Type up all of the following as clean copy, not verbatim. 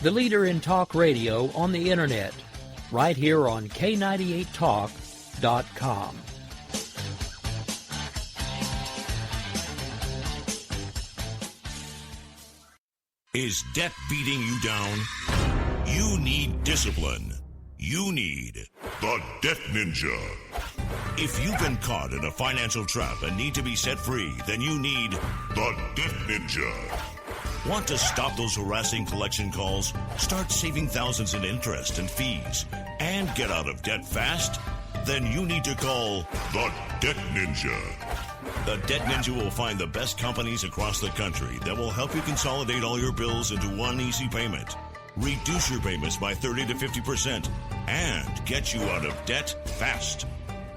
the leader in talk radio on the Internet, right here on K98Talk.com. Is debt beating you down? You need discipline. You need the Debt Ninja. If you've been caught in a financial trap and need to be set free, then you need the Debt Ninja. Want to stop those harassing collection calls, start saving thousands in interest and fees, and get out of debt fast? Then you need to call the Debt Ninja. The Debt Ninja will find the best companies across the country that will help you consolidate all your bills into one easy payment, reduce your payments by 30 to 50%, and get you out of debt fast.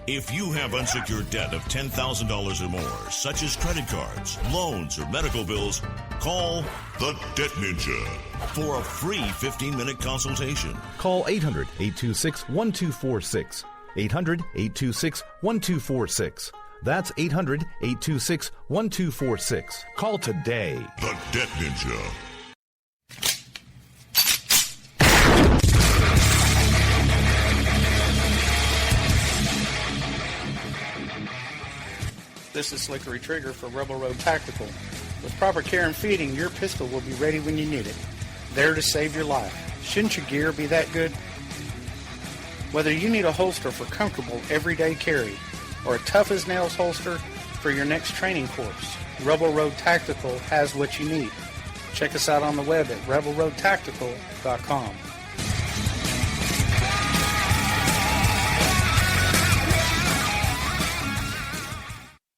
If you have unsecured debt of $10,000 or more, such as credit cards, loans, or medical bills, call the Debt Ninja for a free 15-minute consultation. Call 800-826-1246. 800-826-1246. That's 800-826-1246. Call today. The Debt Ninja. This is Slickery Trigger for Rebel Road Tactical. With proper care and feeding, your pistol will be ready when you need it. There to save your life. Shouldn't your gear be that good? Whether you need a holster for comfortable everyday carry or a tough-as-nails holster for your next training course, Rebel Road Tactical has what you need. Check us out on the web at rebelroadtactical.com.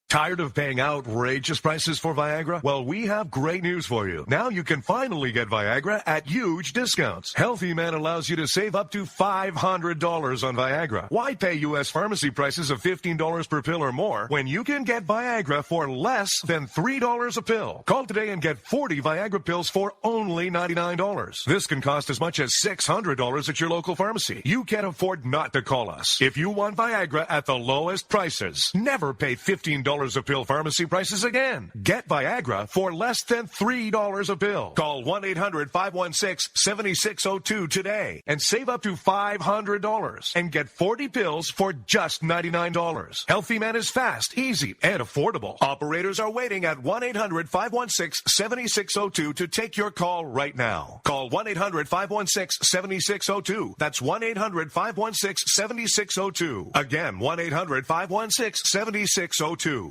Tired of paying outrageous prices for Viagra? Well, we have great news for you. Now you can finally get Viagra at huge discounts. Healthy Man allows you to save up to $500 on Viagra. Why pay U.S. pharmacy prices of $15 per pill or more when you can get Viagra for less than $3 a pill? Call today and get 40 Viagra pills for only $99. This can cost as much as $600 at your local pharmacy. You can't afford not to call us. If you want Viagra at the lowest prices, never pay $15 a pill pharmacy prices again. Get Viagra for less than $3 a pill. Call 1-800-516-7602 today and save up to $500 and get 40 pills for just $99. Healthy Man is fast, easy, and affordable. Operators are waiting at 1-800-516-7602 to take your call right now. Call 1-800-516-7602. That's 1-800-516-7602. Again, 1-800-516-7602.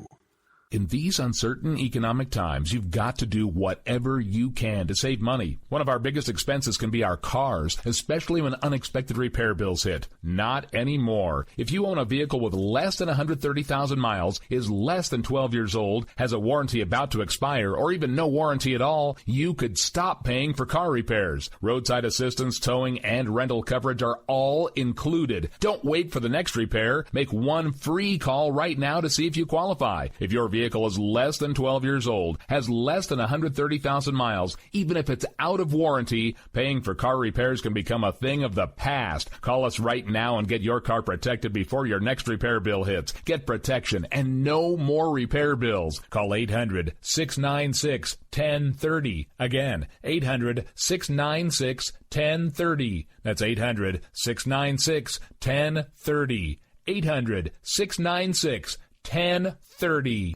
In these uncertain economic times, you've got to do whatever you can to save money. One of our biggest expenses can be our cars, especially when unexpected repair bills hit. Not anymore. If you own a vehicle with less than 130,000 miles, is less than 12 years old, has a warranty about to expire, or even no warranty at all, you could stop paying for car repairs. Roadside assistance, towing, and rental coverage are all included. Don't wait for the next repair. Make one free call right now to see if you qualify. If your vehicle is less than 12 years old, has less than 130,000 miles, even if it's out of warranty, paying for car repairs can become a thing of the past. Call us right now and get your car protected before your next repair bill hits. Get protection and no more repair bills. Call 800-696-1030. Again, 800-696-1030. That's 800-696-1030. 800-696-1030.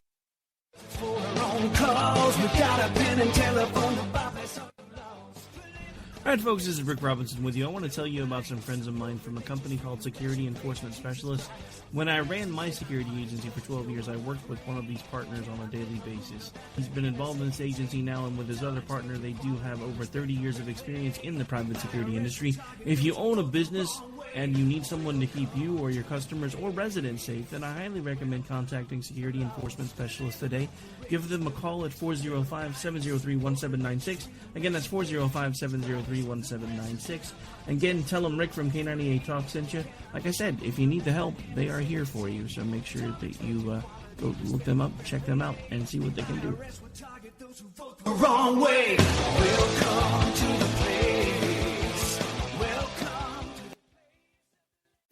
All right, folks, this is Rick Robinson with you. I want to tell you about some friends of mine from a company called Security Enforcement Specialists. When I ran my security agency for 12 years, I worked with one of these partners on a daily basis. He's been involved in this agency now, and with his other partner, they do have over 30 years of experience in the private security industry. If you own a business and you need someone to keep you or your customers or residents safe, then I highly recommend contacting Security Enforcement Specialists today. Give them a call at 405-703-1796. Again, that's 405-703-1796. Again, tell them Rick from K98 Talk sent you. Like I said, if you need the help, they are here for you. So make sure that you go look them up, check them out, and see what they can do. Wrong way. Welcome to the place.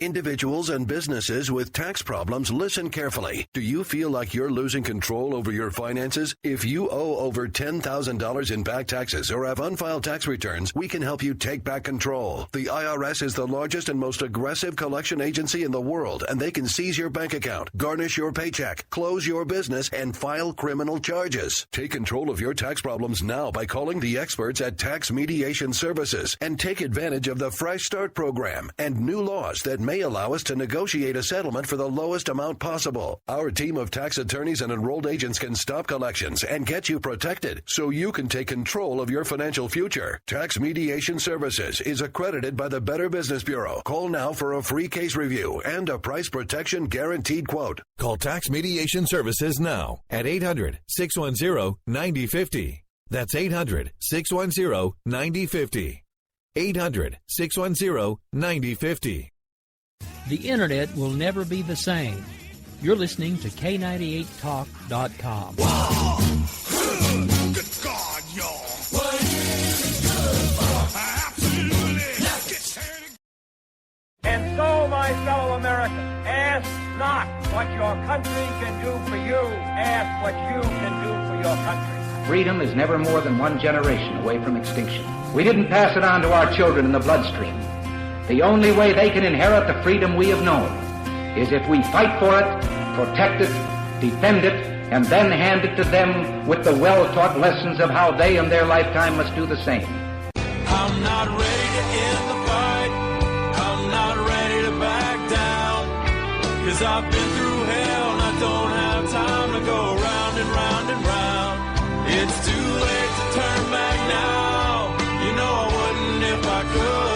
Individuals and businesses with tax problems, listen carefully. Do you feel like you're losing control over your finances? If you owe over $10,000 in back taxes or have unfiled tax returns, we can help you take back control. The IRS is the largest and most aggressive collection agency in the world, and they can seize your bank account, garnish your paycheck, close your business, and file criminal charges. Take control of your tax problems now by calling the experts at Tax Mediation Services and take advantage of the Fresh Start program and new laws that may allow us to negotiate a settlement for the lowest amount possible. Our team of tax attorneys and enrolled agents can stop collections and get you protected so you can take control of your financial future. Tax Mediation Services is accredited by the Better Business Bureau. Call now for a free case review and a price protection guaranteed quote. Call Tax Mediation Services now at 800-610-9050. That's 800-610-9050. 800-610-9050. The Internet will never be the same. You're listening to K98Talk.com. Wow. Good God, y'all. What is good for? Absolutely. Let's get started. And so, my fellow Americans, ask not what your country can do for you. Ask what you can do for your country. Freedom is never more than one generation away from extinction. We didn't pass it on to our children in the bloodstream. The only way they can inherit the freedom we have known is if we fight for it, protect it, defend it, and then hand it to them with the well-taught lessons of how they in their lifetime must do the same. I'm not ready to end the fight. I'm not ready to back down. 'Cause I've been through hell and I don't have time to go round and round and round. It's too late to turn back now. You know I wouldn't if I could.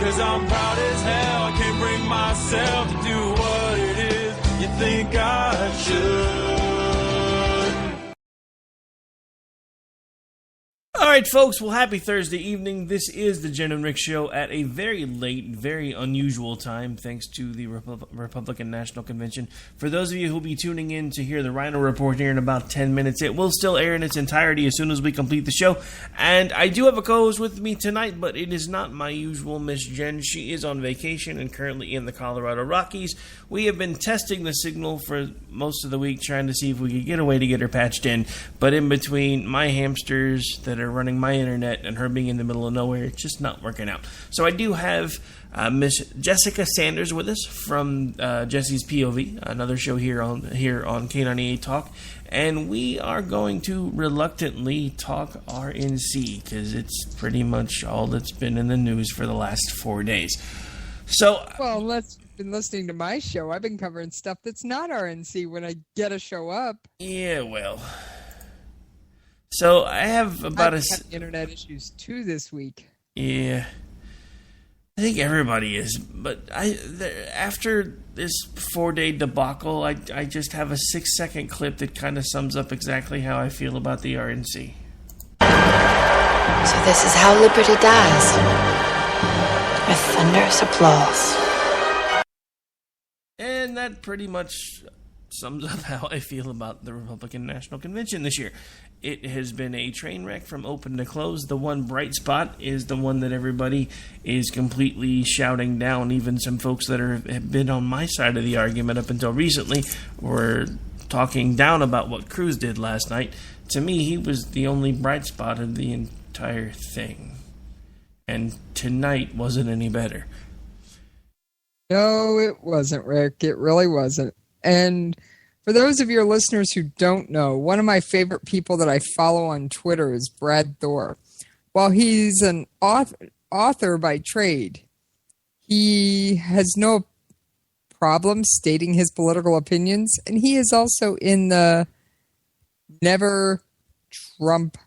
'Cause I'm proud as hell, I can't bring myself to do what it is you think I should. All right, folks. Well, happy Thursday evening. This is the Jenn and Rick Show at a very late, very unusual time, thanks to the Republican National Convention. For those of you who will be tuning in to hear the Rhino Report here in about 10 minutes, it will still air in its entirety as soon as we complete the show. And I do have a co-host with me tonight, but it is not my usual Miss Jenn. She is on vacation and currently in the Colorado Rockies. We have been testing the signal for most of the week, trying to see if we could get a way to get her patched in. But in between my hamsters that are running my internet and her being in the middle of nowhere, it's just not working out. So I do have Miss Jessica Sanders with us from Jesse's POV, another show here on K98 Talk, and we are going to reluctantly talk RNC because it's pretty much all that's been in the news for the last 4 days. So, well, let's been listening to my show. I've been covering stuff that's not RNC when I get a show up. Yeah, well. So I have about I've had internet issues too this week. Yeah, I think everybody is. But after this 4-day debacle, I just have a 6-second clip that kind of sums up exactly how I feel about the RNC. So this is how liberty dies, with thunderous applause. And that pretty much sums up how I feel about the Republican National Convention this year. It has been a train wreck from open to close. The one bright spot is the one that everybody is completely shouting down. Even some folks that have been on my side of the argument up until recently were talking down about what Cruz did last night. To me, he was the only bright spot of the entire thing. And tonight wasn't any better. No, it wasn't, Rick. It really wasn't. And for those of your listeners who don't know, one of my favorite people that I follow on Twitter is Brad Thor. While he's an author by trade, he has no problem stating his political opinions, and he is also in the Never Trump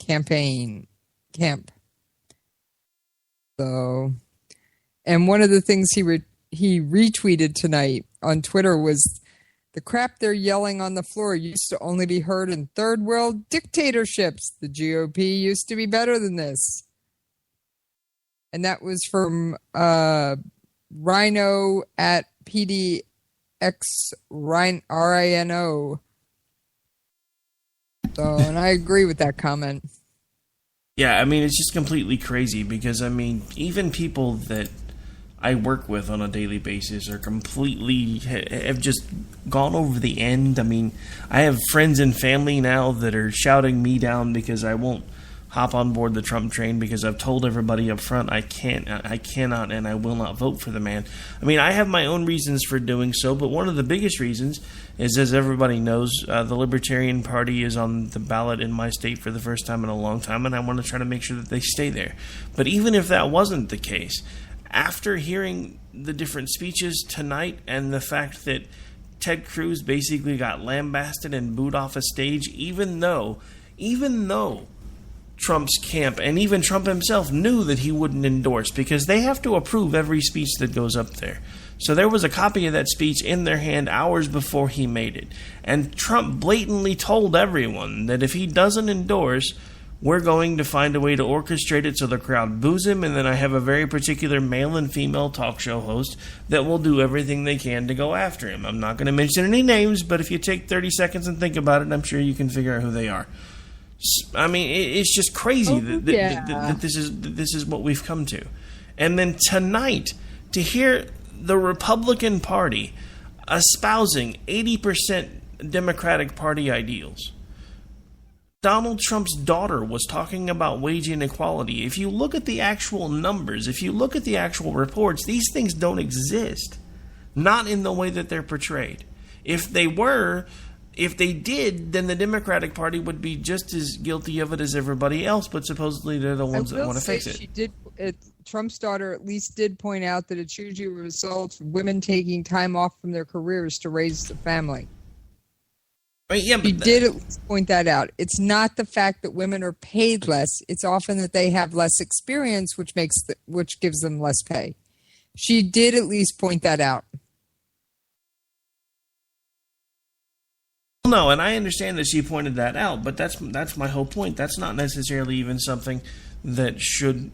campaign camp. So, and one of the things he retweeted tonight on Twitter was, the crap they're yelling on the floor used to only be heard in third world dictatorships. The GOP used to be better than this. And that was from Rhino at PDX RINO. So, and I agree with that comment. Yeah, I mean, it's just completely crazy because, I mean, even people that I work with on a daily basis are completely, have just gone over the end. I mean, I have friends and family now that are shouting me down because I won't hop on board the Trump train because I've told everybody up front I cannot, and I will not vote for the man. I mean, I have my own reasons for doing so, but one of the biggest reasons is, as everybody knows, the Libertarian Party is on the ballot in my state for the first time in a long time, and I want to try to make sure that they stay there. But even if that wasn't the case, after hearing the different speeches tonight and the fact that Ted Cruz basically got lambasted and booed off a stage, even though Trump's camp and even Trump himself knew that he wouldn't endorse, because they have to approve every speech that goes up there. So there was a copy of that speech in their hand hours before he made it. And Trump blatantly told everyone that if he doesn't endorse, we're going to find a way to orchestrate it so the crowd boos him, and then I have a very particular male and female talk show host that will do everything they can to go after him. I'm not going to mention any names, but if you take 30 seconds and think about it, I'm sure you can figure out who they are. I mean, it's just crazy that this is what we've come to. And then tonight, to hear the Republican Party espousing 80% Democratic Party ideals. Donald Trump's daughter was talking about wage inequality. If you look at the actual numbers, if you look at the actual reports, these things don't exist. Not in the way that they're portrayed. If they did, then the Democratic Party would be just as guilty of it as everybody else, but supposedly they're the ones that want to fix it. Trump's daughter at least did point out that it's usually a result of women taking time off from their careers to raise the family. Right, yeah, she did at least point that out. It's not the fact that women are paid less. It's often that they have less experience, which gives them less pay. She did at least point that out. No, and I understand that she pointed that out, but that's my whole point. That's not necessarily even something that should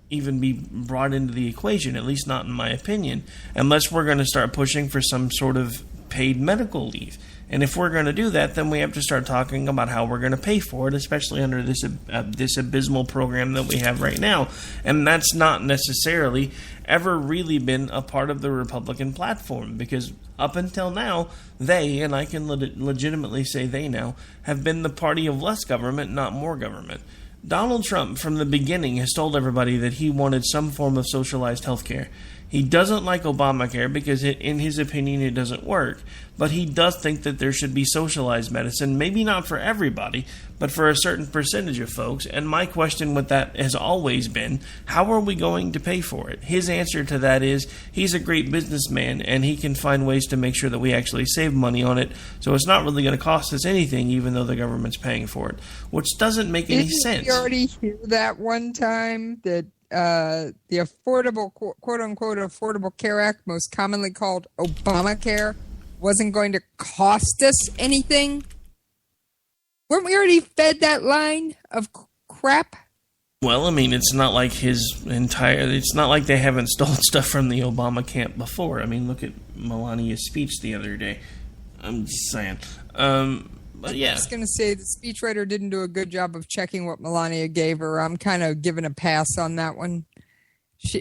even be brought into the equation, at least not in my opinion, unless we're going to start pushing for some sort of paid medical leave. And if we're going to do that, then we have to start talking about how we're going to pay for it, especially under this abysmal program that we have right now. And that's not necessarily ever really been a part of the Republican platform, because up until now, they, and I can legitimately say they now, have been the party of less government, not more government. Donald Trump, from the beginning, has told everybody that he wanted some form of socialized health care. He doesn't like Obamacare because, in his opinion, it doesn't work. But he does think that there should be socialized medicine, maybe not for everybody, but for a certain percentage of folks. And my question with that has always been, how are we going to pay for it? His answer to that is, he's a great businessman, and he can find ways to make sure that we actually save money on it, so it's not really going to cost us anything, even though the government's paying for it, which doesn't make any sense. Did you already hear that one time, that the affordable, quote-unquote, Affordable Care Act, most commonly called Obamacare, wasn't going to cost us anything? Weren't we already fed that line of crap? Well, I mean, it's not like it's not like they haven't stolen stuff from the Obama camp before. I mean, look at Melania's speech the other day. I'm just saying. But yeah. I was going to say the speechwriter didn't do a good job of checking what Melania gave her. I'm kind of giving a pass on that one.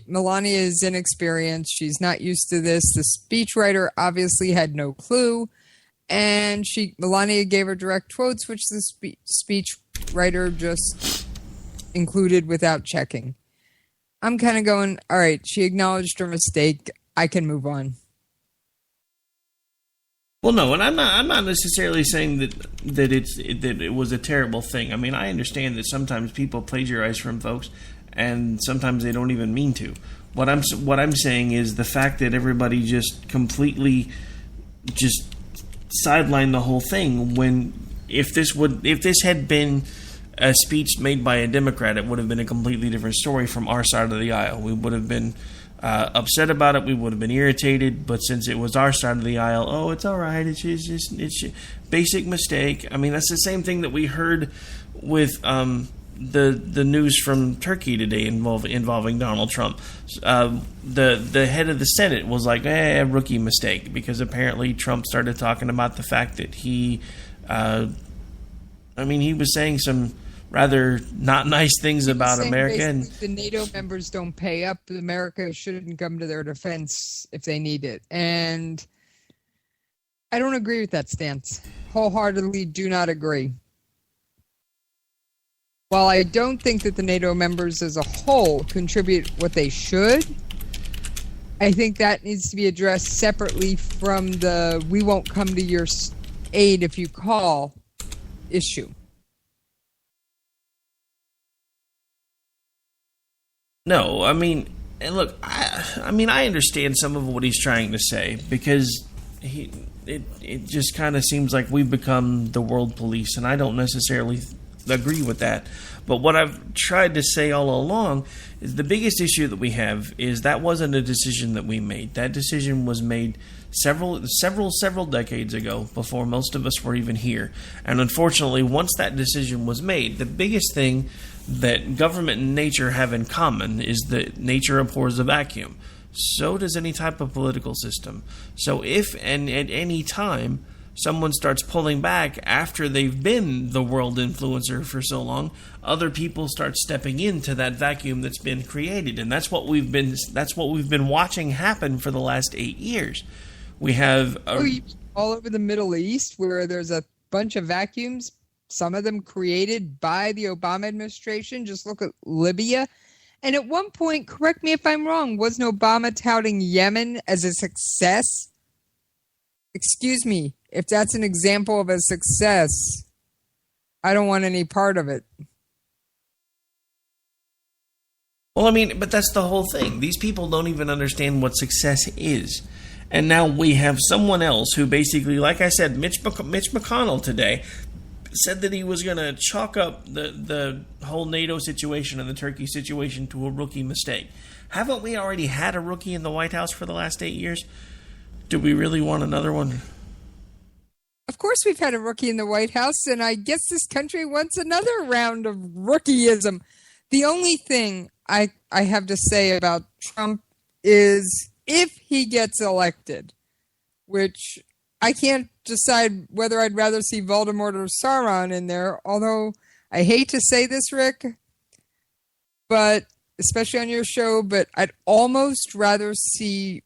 Melania is inexperienced. She's not used to this. The speechwriter obviously had no clue. And Melania gave her direct quotes, which the speechwriter just included without checking. I'm kind of going, all right, she acknowledged her mistake. I can move on. Well, no, and I'm not necessarily saying that it was a terrible thing. I mean, I understand that sometimes people plagiarize from folks, and sometimes they don't even mean to. What I'm saying is the fact that everybody just completely just sidelined the whole thing. When if this had been a speech made by a Democrat, it would have been a completely different story from our side of the aisle. We would have been upset about it. We would have been irritated. But since it was our side of the aisle, oh, it's all right. It's a basic mistake. I mean, that's the same thing that we heard with the news from Turkey today involving Donald Trump. The head of the Senate was like, rookie mistake, because apparently Trump started talking about the fact that he was saying some rather not nice things about America. And the NATO members don't pay up. America shouldn't come to their defense if they need it. And I don't agree with that stance. Wholeheartedly do not agree. While I don't think that the NATO members as a whole contribute what they should, I think that needs to be addressed separately from the "we won't come to your aid if you call" issue. No, I mean, and look, I understand some of what he's trying to say, because it just kind of seems like we've become the world police, and I don't necessarily agree with that. But what I've tried to say all along is the biggest issue that we have is that wasn't a decision that we made. That decision was made several decades ago, before most of us were even here. And unfortunately, once that decision was made, the biggest thing that government and nature have in common is that nature abhors a vacuum. So does any type of political system. So if and at any time someone starts pulling back after they've been the world influencer for so long, other people start stepping into that vacuum that's been created, and that's what we've been watching happen for the last 8 years. We have all over the Middle East where there's a bunch of vacuums, some of them created by the Obama administration. Just look at Libya. And at one point, correct me if I'm wrong, wasn't Obama touting Yemen as a success? Excuse me, if that's an example of a success, I don't want any part of it. Well, I mean, but that's the whole thing. These people don't even understand what success is. And now we have someone else who basically, like I said, Mitch McConnell today said that he was going to chalk up the whole NATO situation and the Turkey situation to a rookie mistake. Haven't we already had a rookie in the White House for the last 8 years? Do we really want another one? Of course we've had a rookie in the White House, and I guess this country wants another round of rookieism. The only thing I have to say about Trump is if he gets elected, which I can't decide whether I'd rather see Voldemort or Sauron in there, although I hate to say this, Rick, but especially on your show, but I'd almost rather see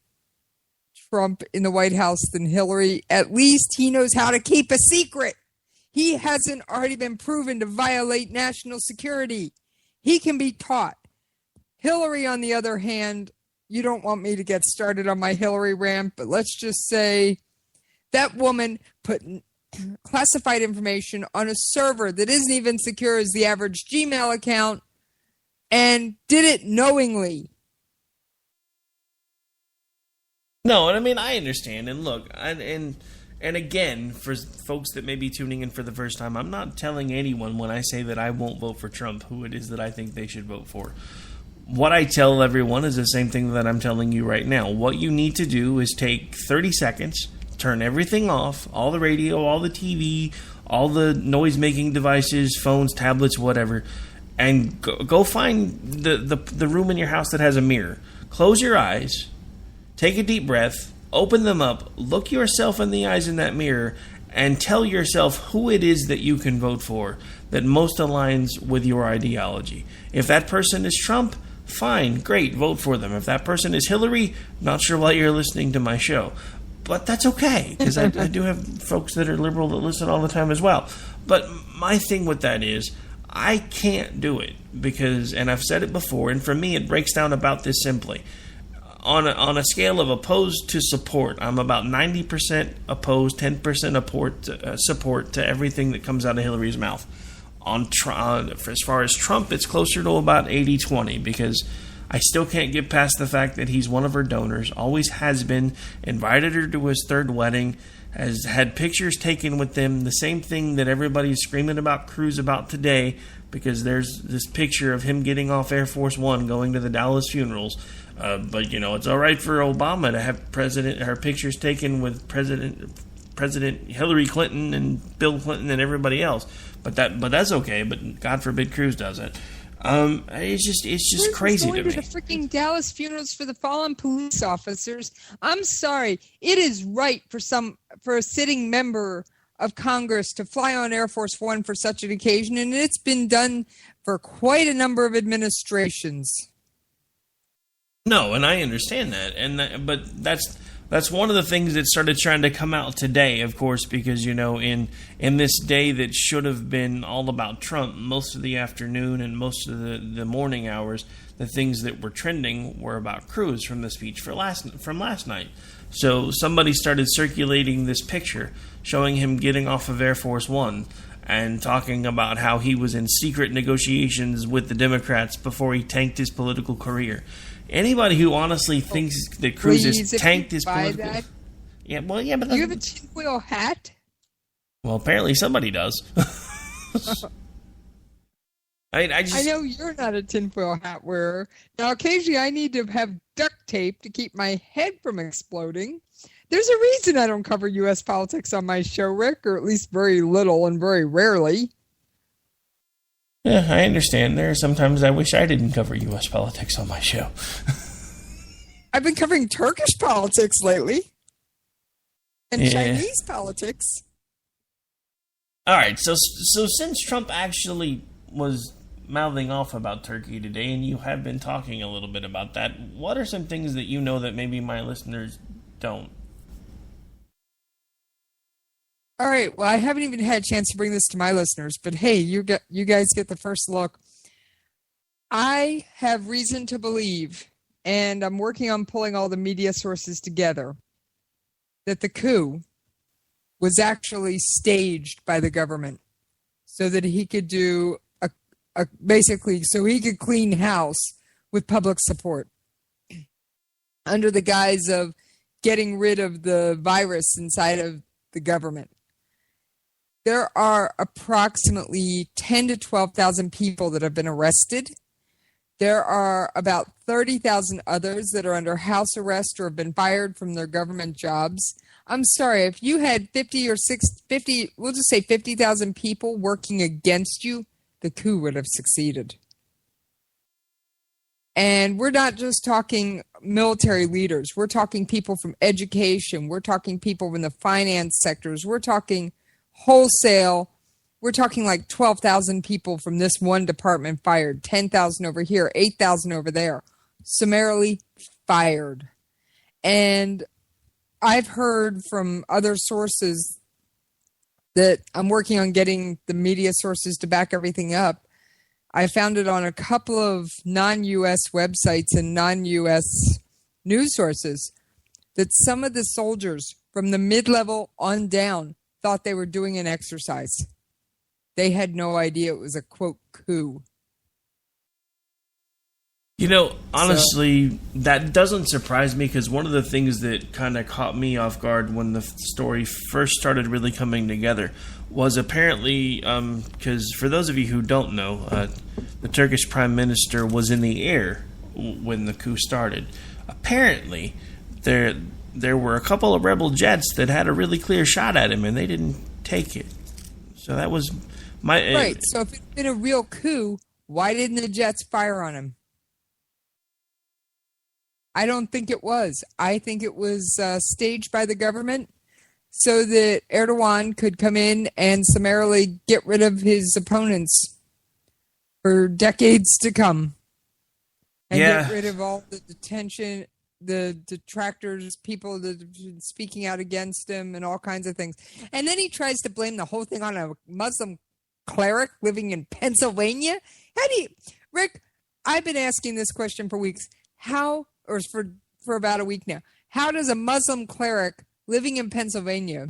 Trump in the White House than Hillary. At least he knows how to keep a secret. He hasn't already been proven to violate national security. He can be taught. Hillary, on the other hand, you don't want me to get started on my Hillary rant, but let's just say that woman put classified information on a server that isn't even secure as the average Gmail account and did it knowingly. No, and I mean, I understand. And look, and again, for folks that may be tuning in for the first time, I'm not telling anyone when I say that I won't vote for Trump who it is that I think they should vote for. What I tell everyone is the same thing that I'm telling you right now. What you need to do is take 30 seconds, turn everything off, all the radio, all the TV, all the noise-making devices, phones, tablets, whatever, and go find the room in your house that has a mirror. Close your eyes. Take a deep breath, open them up, look yourself in the eyes in that mirror, and tell yourself who it is that you can vote for that most aligns with your ideology. If that person is Trump, fine, great, vote for them. If that person is Hillary, not sure why you're listening to my show. But that's okay, because I do have folks that are liberal that listen all the time as well. But my thing with that is, I can't do it because, and I've said it before, and for me it breaks down about this simply. On a scale of opposed to support, I'm about 90% opposed, 10% support to everything that comes out of Hillary's mouth. As far as Trump, it's closer to about 80-20 because I still can't get past the fact that he's one of her donors, always has been, invited her to his third wedding, has had pictures taken with them, the same thing that everybody's screaming about Cruz about today, because there's this picture of him getting off Air Force One going to the Dallas funerals. But, you know, it's all right for Obama to have her pictures taken with President Hillary Clinton and Bill Clinton and everybody else. But that's okay. But God forbid Cruz does it. It's just crazy to me. Going to the freaking Dallas funerals for the fallen police officers. I'm sorry. It is right for a sitting member of Congress to fly on Air Force One for such an occasion, and it's been done for quite a number of administrations. No, and I understand that, but that's one of the things that started trying to come out today, of course, because, you know, in this day that should have been all about Trump, most of the afternoon and most of the morning hours, the things that were trending were about Cruz from the speech from last night. So somebody started circulating this picture showing him getting off of Air Force One and talking about how he was in secret negotiations with the Democrats before he tanked his political career. Anybody who honestly thinks that Cruz has tanked his political... That, yeah, but... You have a tinfoil hat? Well, apparently somebody does. I know you're not a tinfoil hat wearer. Now, occasionally I need to have duct tape to keep my head from exploding. There's a reason I don't cover U.S. politics on my show, Rick, or at least very little and very rarely. Yeah, I understand. There are sometimes I wish I didn't cover U.S. politics on my show. I've been covering Turkish politics lately. And Chinese politics. All right, so since Trump actually was mouthing off about Turkey today, and you have been talking a little bit about that, what are some things that you know that maybe my listeners don't? All right, well, I haven't even had a chance to bring this to my listeners, but hey, you guys get the first look. I have reason to believe, and I'm working on pulling all the media sources together, that the coup was actually staged by the government so that he could do basically so he could clean house with public support under the guise of getting rid of the virus inside of the government. There are approximately 10 to 12,000 people that have been arrested. There are about 30,000 others that are under house arrest or have been fired from their government jobs. I'm sorry, if you had 50, we'll just say 50,000 people working against you, the coup would have succeeded. And we're not just talking military leaders. We're talking people from education. We're talking people in the finance sectors. We're talking wholesale. We're talking like 12,000 people from this one department fired, 10,000 over here, 8,000 over there, summarily fired. And I've heard from other sources that I'm working on getting the media sources to back everything up. I found it on a couple of non-U.S. websites and non-U.S. news sources that some of the soldiers from the mid-level on down thought they were doing an exercise. They had no idea it was a, quote, coup. You know, honestly, that doesn't surprise me because one of the things that kind of caught me off guard when the story first started really coming together was apparently, because for those of you who don't know, the Turkish Prime Minister was in the air when the coup started. Apparently, there were a couple of rebel jets that had a really clear shot at him and they didn't take it. So that was my... Right, so if it'd been a real coup, why didn't the jets fire on him? I don't think it was. I think it was staged by the government so that Erdogan could come in and summarily get rid of his opponents for decades to come. And get rid of all the detention, the detractors, people that have been speaking out against him and all kinds of things. And then he tries to blame the whole thing on a Muslim cleric living in Pennsylvania. How do you... Rick, I've been asking this question for weeks. For about a week now. How does a Muslim cleric living in Pennsylvania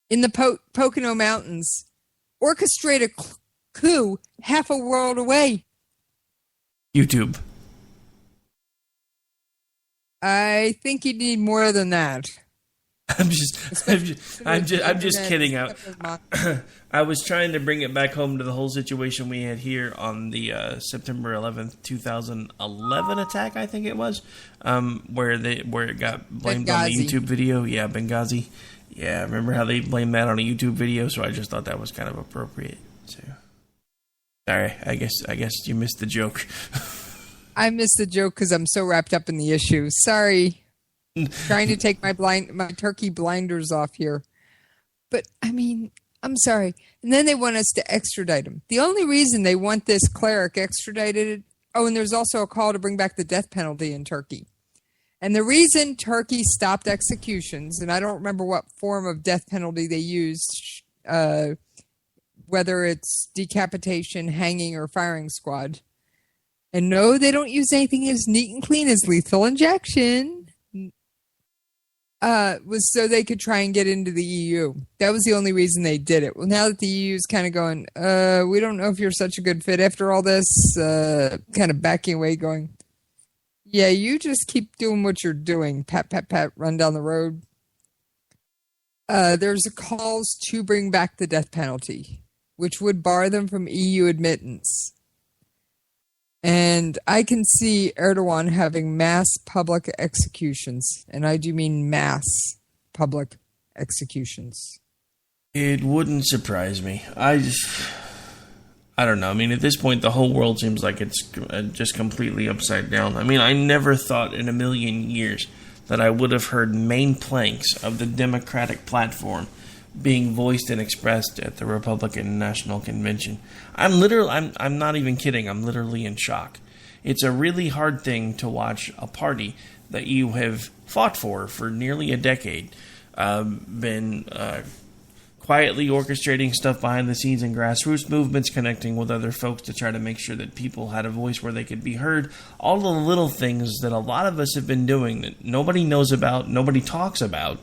in the Pocono Mountains orchestrate a coup half a world away? YouTube. I think you need more than that. I'm just kidding. I was trying to bring it back home to the whole situation we had here on the September 11th, 2011 attack, I think it was, where it got blamed on the YouTube video. Yeah, Benghazi. Yeah, remember how they blamed that on a YouTube video? So I just thought that was kind of appropriate. So, sorry, I guess you missed the joke. I missed the joke because I'm so wrapped up in the issue. Sorry. Trying to take my turkey blinders off here. But, I mean, I'm sorry. And then they want us to extradite him. The only reason they want this cleric extradited... Oh, and there's also a call to bring back the death penalty in Turkey. And the reason Turkey stopped executions, and I don't remember what form of death penalty they used, whether it's decapitation, hanging, or firing squad. And no, they don't use anything as neat and clean as lethal injection. Was so they could try and get into the EU. That was the only reason they did it. Well, now that the EU is kind of going, we don't know if you're such a good fit after all this, kind of backing away, going, yeah, you just keep doing what you're doing. Pat, pat, pat, run down the road. There's calls to bring back the death penalty, which would bar them from EU admittance. And I can see Erdogan having mass public executions. And I do mean mass public executions. It wouldn't surprise me. I don't know. I mean, at this point, the whole world seems like it's just completely upside down. I mean, I never thought in a million years that I would have heard main planks of the Democratic platform being voiced and expressed at the Republican National Convention. I'm not even kidding. I'm literally in shock. It's a really hard thing to watch a party that you have fought for nearly a decade, been quietly orchestrating stuff behind the scenes in grassroots movements, connecting with other folks to try to make sure that people had a voice where they could be heard. All the little things that a lot of us have been doing that nobody knows about, nobody talks about,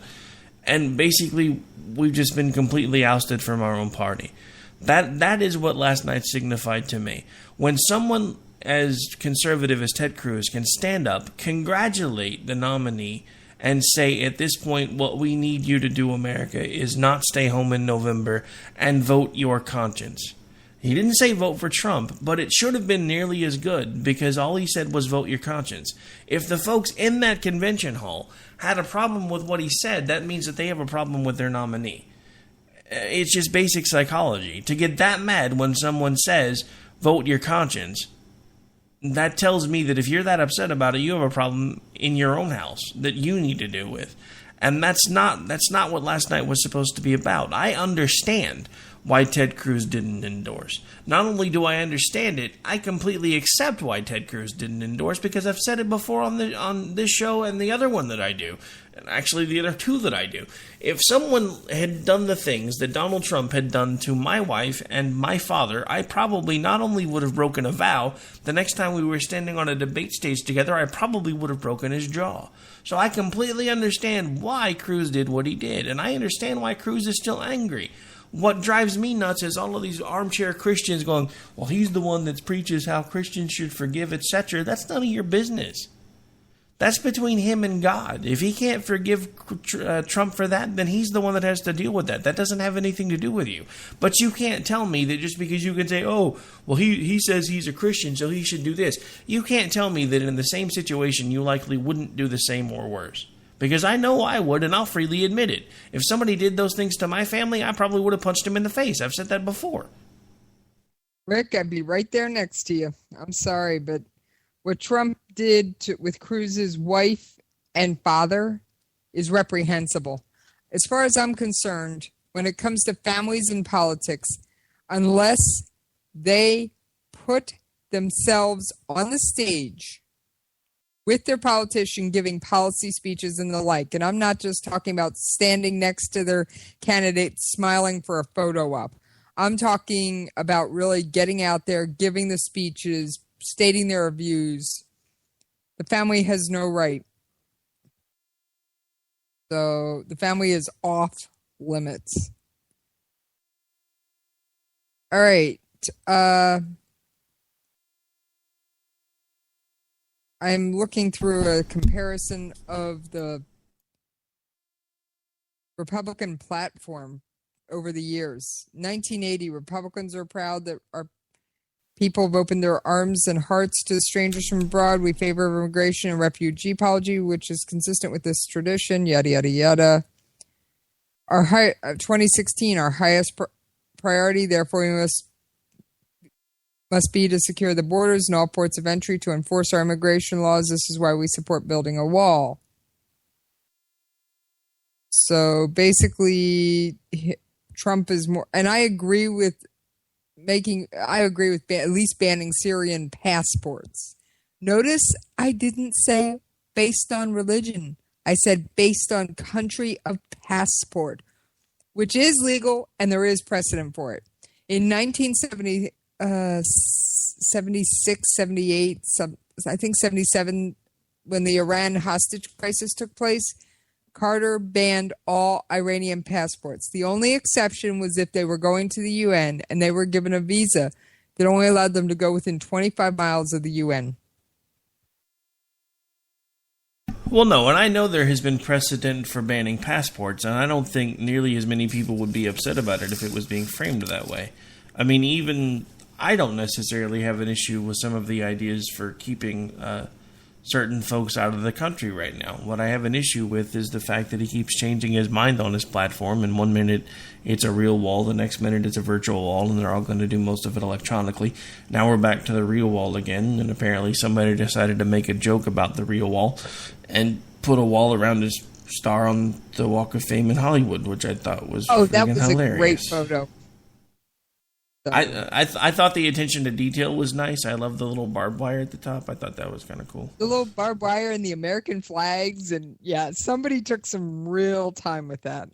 and basically we've just been completely ousted from our own party. That is what last night signified to me. When someone as conservative as Ted Cruz can stand up, congratulate the nominee, and say, at this point, what we need you to do, America, is not stay home in November and vote your conscience. He didn't say vote for Trump, but it should have been nearly as good, because all he said was vote your conscience. If the folks in that convention hall had a problem with what he said, that means that they have a problem with their nominee. It's just basic psychology. To get that mad when someone says, vote your conscience, that tells me that if you're that upset about it, you have a problem in your own house that you need to deal with. And that's not what last night was supposed to be about. I understand why Ted Cruz didn't endorse. Not only do I understand it, I completely accept why Ted Cruz didn't endorse, because I've said it before on this show and the other one that I do. And actually the other two that I do. If someone had done the things that Donald Trump had done to my wife and my father, I probably not only would have broken a vow, the next time we were standing on a debate stage together, I probably would have broken his jaw. So I completely understand why Cruz did what he did, and I understand why Cruz is still angry. What drives me nuts is all of these armchair Christians going, well, he's the one that preaches how Christians should forgive, etc. That's none of your business. That's between him and God. If he can't forgive Trump for that, then he's the one that has to deal with that. That doesn't have anything to do with you. But you can't tell me that just because you can say, oh, well, he says he's a Christian, so he should do this. You can't tell me that in the same situation you likely wouldn't do the same or worse. Because I know I would, and I'll freely admit it. If somebody did those things to my family, I probably would have punched him in the face. I've said that before. Rick, I'd be right there next to you. I'm sorry, but what Trump did with Cruz's wife and father is reprehensible. As far as I'm concerned, when it comes to families and politics, unless they put themselves on the stage with their politician giving policy speeches and the like, and I'm not just talking about standing next to their candidate smiling for a photo op. I'm talking about really getting out there, giving the speeches, stating their views. The family has no right. So the family is off limits. All right. I'm looking through a comparison of the Republican platform over the years. 1980, Republicans are proud that our people have opened their arms and hearts to strangers from abroad. We favor immigration and refugee policy, which is consistent with this tradition, yada, yada, yada. 2016, our highest priority, therefore, we must be to secure the borders and all ports of entry to enforce our immigration laws. This is why we support building a wall. So basically, Trump is more, and I agree with at least banning Syrian passports. Notice I didn't say based on religion. I said based on country of passport, which is legal and there is precedent for it. In 1970, 76, 78, I think 77, when the Iran hostage crisis took place, Carter banned all Iranian passports. The only exception was if they were going to the UN and they were given a visa that only allowed them to go within 25 miles of the UN. Well, no, and I know there has been precedent for banning passports, and I don't think nearly as many people would be upset about it if it was being framed that way. I mean, even I don't necessarily have an issue with some of the ideas for keeping certain folks out of the country right now. What I have an issue with is the fact that he keeps changing his mind on his platform, and 1 minute it's a real wall, the next minute it's a virtual wall, and they're all going to do most of it electronically. Now we're back to the real wall again, and apparently somebody decided to make a joke about the real wall and put a wall around his star on the Walk of Fame in Hollywood, which I thought was that was hilarious. A great photo. I thought the attention to detail was nice. I love the little barbed wire at the top. I thought that was kind of cool. The little barbed wire and the American flags, and yeah, somebody took some real time with that.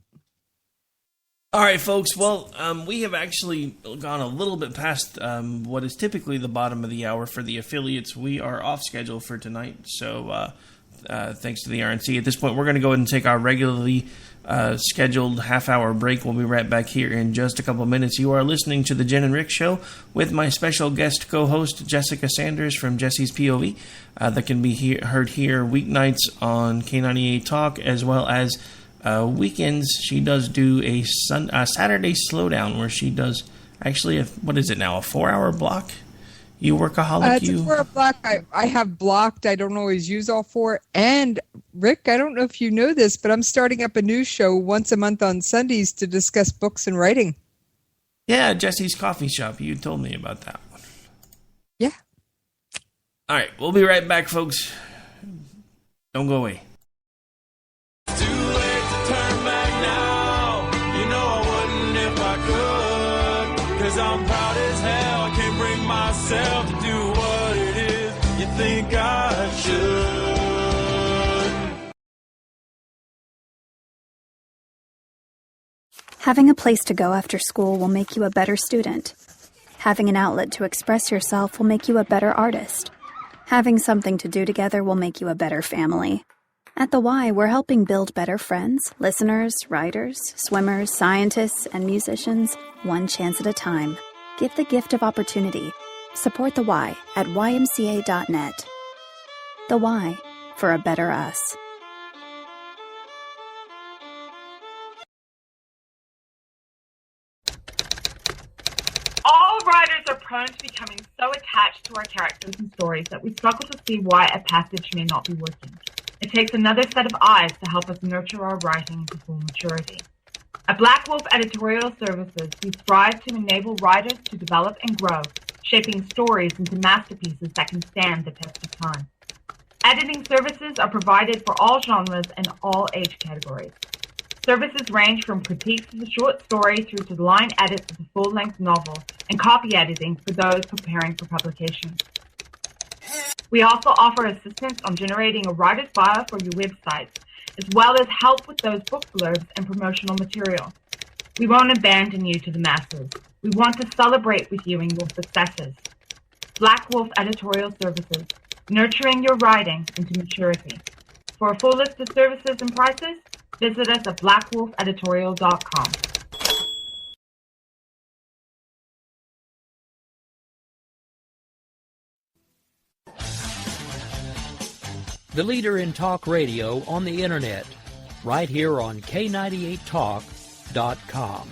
All right, folks. Well, we have actually gone a little bit past what is typically the bottom of the hour for the affiliates. We are off schedule for tonight, so thanks to the RNC. At this point, we're going to go ahead and take our regularly scheduled half-hour break. We'll be right back here in just a couple minutes. You are listening to the Jen and Rick Show with my special guest co-host, Jessica Sanders from Jesse's POV. That can be heard here weeknights on K98 Talk, as well as weekends. She does do a Saturday Slowdown, where she does actually, a 4-hour block? You workaholic, it's a 4-hour block. I have blocked. I don't always use all 4. And Rick, I don't know if you know this, but I'm starting up a new show once a month on Sundays to discuss books and writing. Yeah, Jesse's Coffee Shop. You told me about that one. Yeah. All right, we'll be right back, folks. Don't go away. Too late to turn back now. You know I wouldn't if I could. 'Cause I'm proud as hell. I can't bring myself to do what it is you think I should. Having a place to go after school will make you a better student. Having an outlet to express yourself will make you a better artist. Having something to do together will make you a better family. At The Y, we're helping build better friends, listeners, writers, swimmers, scientists, and musicians, one chance at a time. Give the gift of opportunity. Support The Y at ymca.net. The Y, for a better us. All writers are prone to becoming so attached to our characters and stories that we struggle to see why a passage may not be working. It takes another set of eyes to help us nurture our writing into full maturity. At Black Wolf Editorial Services, we strive to enable writers to develop and grow, shaping stories into masterpieces that can stand the test of time. Editing services are provided for all genres and all age categories. Services range from critiques of the short story through to line edits of the full-length novel and copy editing for those preparing for publication. We also offer assistance on generating a writer's bio for your websites, as well as help with those book blurbs and promotional material. We won't abandon you to the masses. We want to celebrate with you and your successes. Black Wolf Editorial Services, nurturing your writing into maturity. For a full list of services and prices, visit us at blackwolfeditorial.com. The leader in talk radio on the internet, right here on K98Talk.com.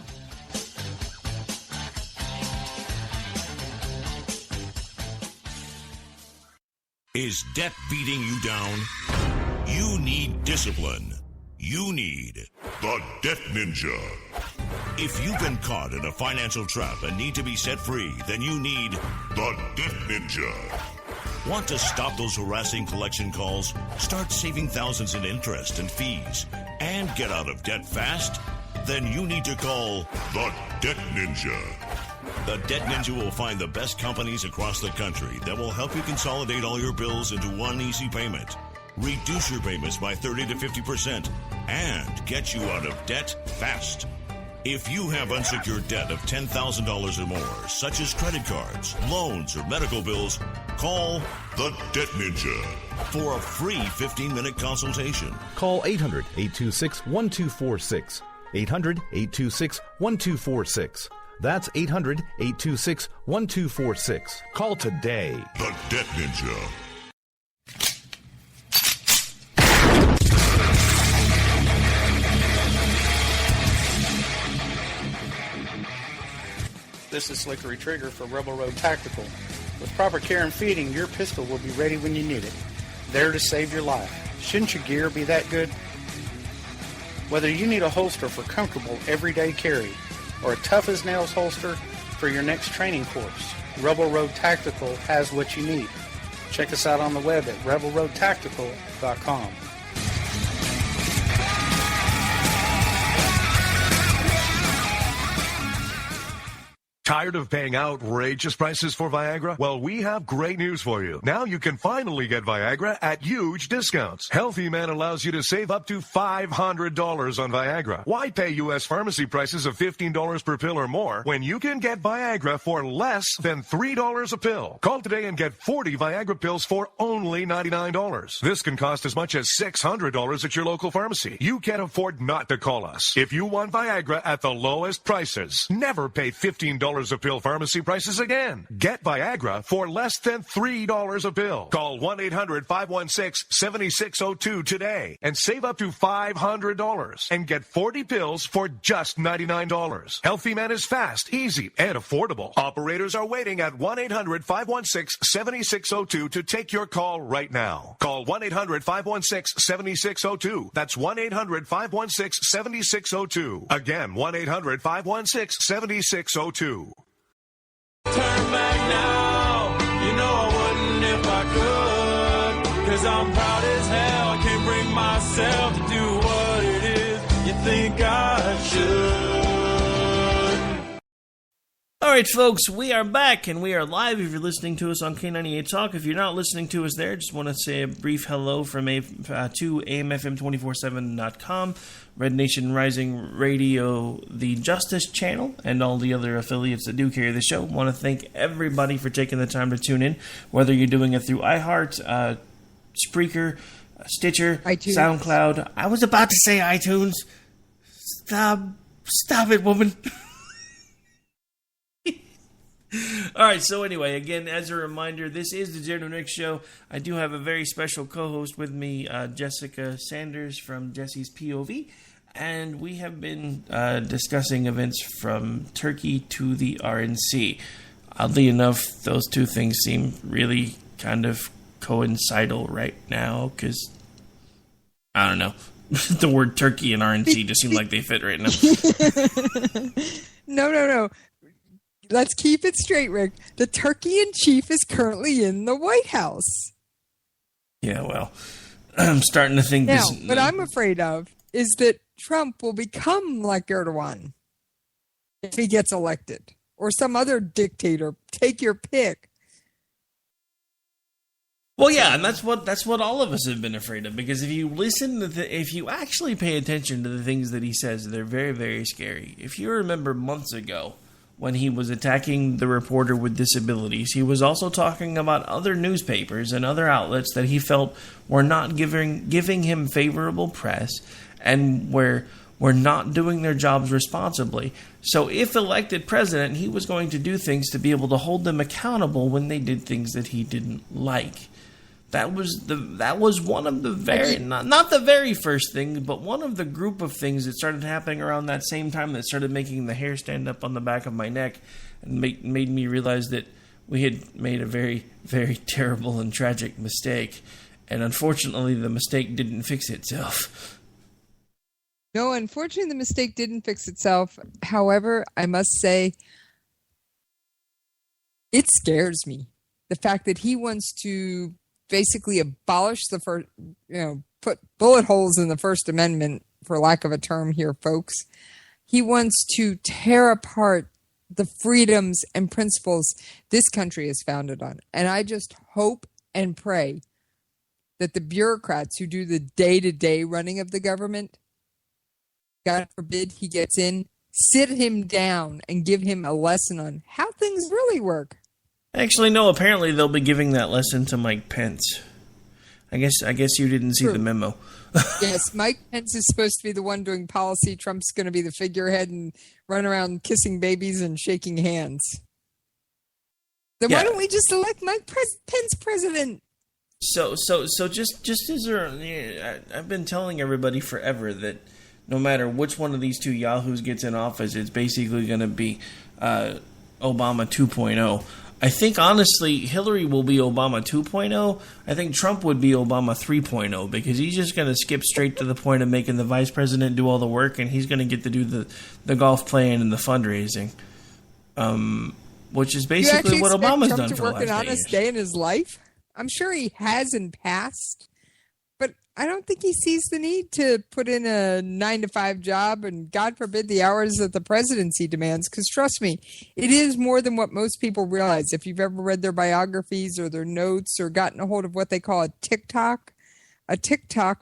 Is debt beating you down? You need discipline. You need the Debt Ninja. If you've been caught in a financial trap and need to be set free, then you need the Debt Ninja. Want to stop those harassing collection calls? Start saving thousands in interest and fees and get out of debt fast? Then you need to call the Debt Ninja. The Debt Ninja will find the best companies across the country that will help you consolidate all your bills into one easy payment, reduce your payments by 30 to 50%, and get you out of debt fast. If you have unsecured debt of $10,000 or more, such as credit cards, loans, or medical bills, call the Debt Ninja for a free 15-minute consultation. Call 800-826-1246. 800-826-1246. That's 800-826-1246. Call today. The Debt Ninja. This is Slickery Trigger for Rebel Road Tactical. With proper care and feeding, your pistol will be ready when you need it. There to save your life. Shouldn't your gear be that good? Whether you need a holster for comfortable everyday carry or a tough-as-nails holster for your next training course, Rebel Road Tactical has what you need. Check us out on the web at rebelroadtactical.com. Tired of paying outrageous prices for Viagra? Well, we have great news for you. Now you can finally get Viagra at huge discounts. Healthy Man allows you to save up to $500 on Viagra. Why pay U.S. pharmacy prices of $15 per pill or more when you can get Viagra for less than $3 a pill? Call today and get 40 Viagra pills for only $99. This can cost as much as $600 at your local pharmacy. You can't afford not to call us. If you want Viagra at the lowest prices, never pay $15 a pill pharmacy prices again. Get Viagra for less than $3 a pill. Call 1-800-516-7602 today and save up to $500 and get 40 pills for just $99. Healthy Man is fast, easy, and affordable. Operators are waiting at 1-800-516-7602 to take your call right now. Call 1-800-516-7602. That's 1-800-516-7602. Again, 1-800-516-7602. Turn back now, you know I wouldn't if I could, 'cause I'm proud as hell, I can't bring myself to do what it is you think I should. Alright folks, we are back and we are live if you're listening to us on K98 Talk. If you're not listening to us there, just want to say a brief hello from to AMFM247.com, Red Nation Rising Radio, the Justice Channel, and all the other affiliates that do carry the show. Want to thank everybody for taking the time to tune in, whether you're doing it through iHeart, Spreaker, Stitcher, iTunes. SoundCloud. I was about to say iTunes. Stop it, woman. Alright, so anyway, again, as a reminder, this is the Jenn and Rick Show. I do have a very special co-host with me, Jessica Sanders from Jesse's POV, and we have been discussing events from Turkey to the RNC. Oddly enough, those two things seem really kind of coincidental right now, because, I don't know, the word Turkey and RNC just seem like they fit right now. No. Let's keep it straight, Rick. The turkey in chief is currently in the White House. Yeah, well, I'm starting to think now, what I'm afraid of is that Trump will become like Erdogan if he gets elected, or some other dictator. Take your pick. Well, yeah, and that's what all of us have been afraid of, because if you listen to if you actually pay attention to the things that he says, they're very, very scary. If you remember months ago, when he was attacking the reporter with disabilities, he was also talking about other newspapers and other outlets that he felt were not giving him favorable press and were not doing their jobs responsibly. So if elected president, he was going to do things to be able to hold them accountable when they did things that he didn't like. That was one of the very, not the very first thing, but one of the group of things that started happening around that same time that started making the hair stand up on the back of my neck and made me realize that we had made a very, very terrible and tragic mistake. And unfortunately, the mistake didn't fix itself. No, unfortunately, the mistake didn't fix itself. However, I must say, it scares me. The fact that he wants to basically abolish the first, put bullet holes in the First Amendment for lack of a term here, folks. He wants to tear apart the freedoms and principles this country is founded on. And I just hope and pray that the bureaucrats who do the day-to-day running of the government, God forbid he gets in, sit him down and give him a lesson on how things really work. Actually, no, apparently they'll be giving that lesson to Mike Pence. I guess you didn't see the memo. Yes, Mike Pence is supposed to be the one doing policy. Trump's going to be the figurehead and run around kissing babies and shaking hands. Then why don't we just elect Mike Pence president? So just as I've been telling everybody forever that no matter which one of these two yahoos gets in office, it's basically going to be Obama 2.0. I think, honestly, Hillary will be Obama 2.0. I think Trump would be Obama 3.0 because he's just going to skip straight to the point of making the vice president do all the work, and he's going to get to do the golf playing and the fundraising, which is basically what Obama's Trump done to for the work last an honest day in his life? I'm sure he has in past, but I don't think he sees the need to put in a 9-to-5 job and, God forbid, the hours that the presidency demands. Because trust me, it is more than what most people realize. If you've ever read their biographies or their notes or gotten a hold of what they call a TikTok,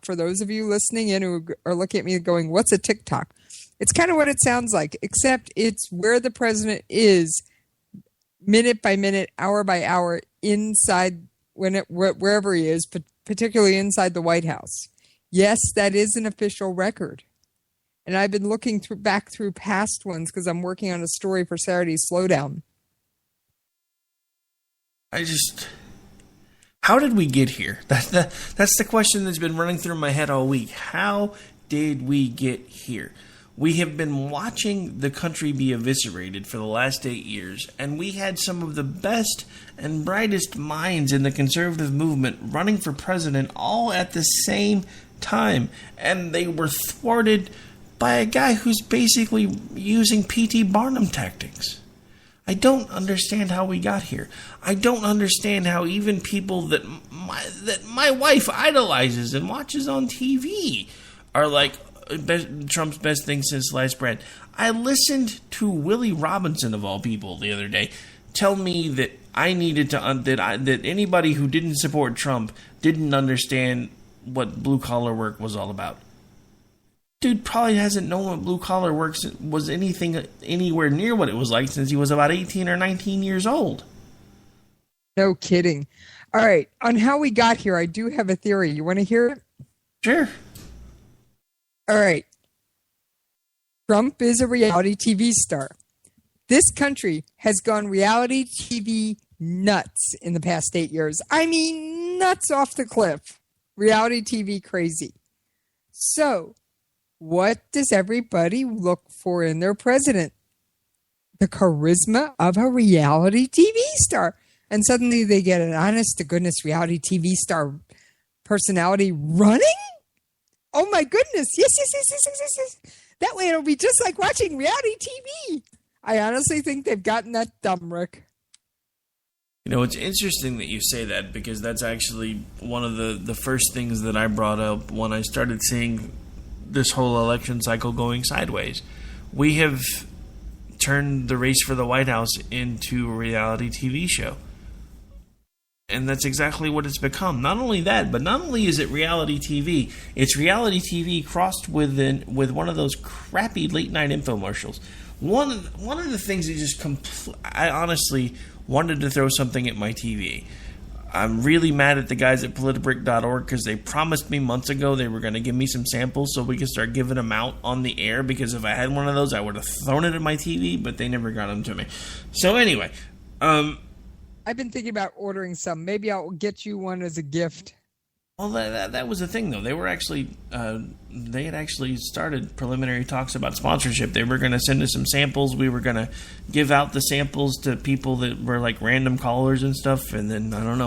for those of you listening in who are looking at me going, what's a TikTok? It's kind of what it sounds like, except it's where the president is minute by minute, hour by hour inside wherever he is, particularly inside the White House. Yes, that is an official record. And I've been looking back through past ones because I'm working on a story for Saturday's Slowdown. How did we get here? That's the question that's been running through my head all week. How did we get here? We have been watching the country be eviscerated for the last 8 years, and we had some of the best and brightest minds in the conservative movement running for president all at the same time, and they were thwarted by a guy who's basically using P.T. Barnum tactics. I don't understand how we got here. I don't understand how even people that my wife idolizes and watches on TV are like, Trump's best thing since sliced bread. I listened to Willie Robinson, of all people, the other day tell me that I needed to that anybody who didn't support Trump didn't understand what blue collar work was all about. Dude probably hasn't known what blue collar work was anything anywhere near what it was like since he was about 18 or 19 years old. No kidding. All right, on how we got here, I do have a theory. You want to hear it? Sure. All right. Trump is a reality TV star. This country has gone reality TV nuts in the past 8 years. I mean, nuts off the cliff. Reality TV crazy. So, what does everybody look for in their president? The charisma of a reality TV star. And suddenly they get an honest-to-goodness reality TV star personality running? Oh my goodness. Yes. That way it'll be just like watching reality TV. I honestly think they've gotten that dumb, Rick. You know, it's interesting that you say that because that's actually one of the first things that I brought up when I started seeing this whole election cycle going sideways. We have turned the race for the White House into a reality TV show. And that's exactly what it's become. Not only that, but not only is it reality TV, it's reality TV crossed with one of those crappy late-night infomercials. One of the things that just I honestly wanted to throw something at my TV. I'm really mad at the guys at politibrick.org because they promised me months ago they were going to give me some samples so we could start giving them out on the air, because if I had one of those, I would have thrown it at my TV, but they never got them to me. So anyway, I've been thinking about ordering some. Maybe I'll get you one as a gift. Well, that was the thing, though. They were actually they had actually started preliminary talks about sponsorship. They were going to send us some samples. We were going to give out the samples to people that were like random callers and stuff. And then I don't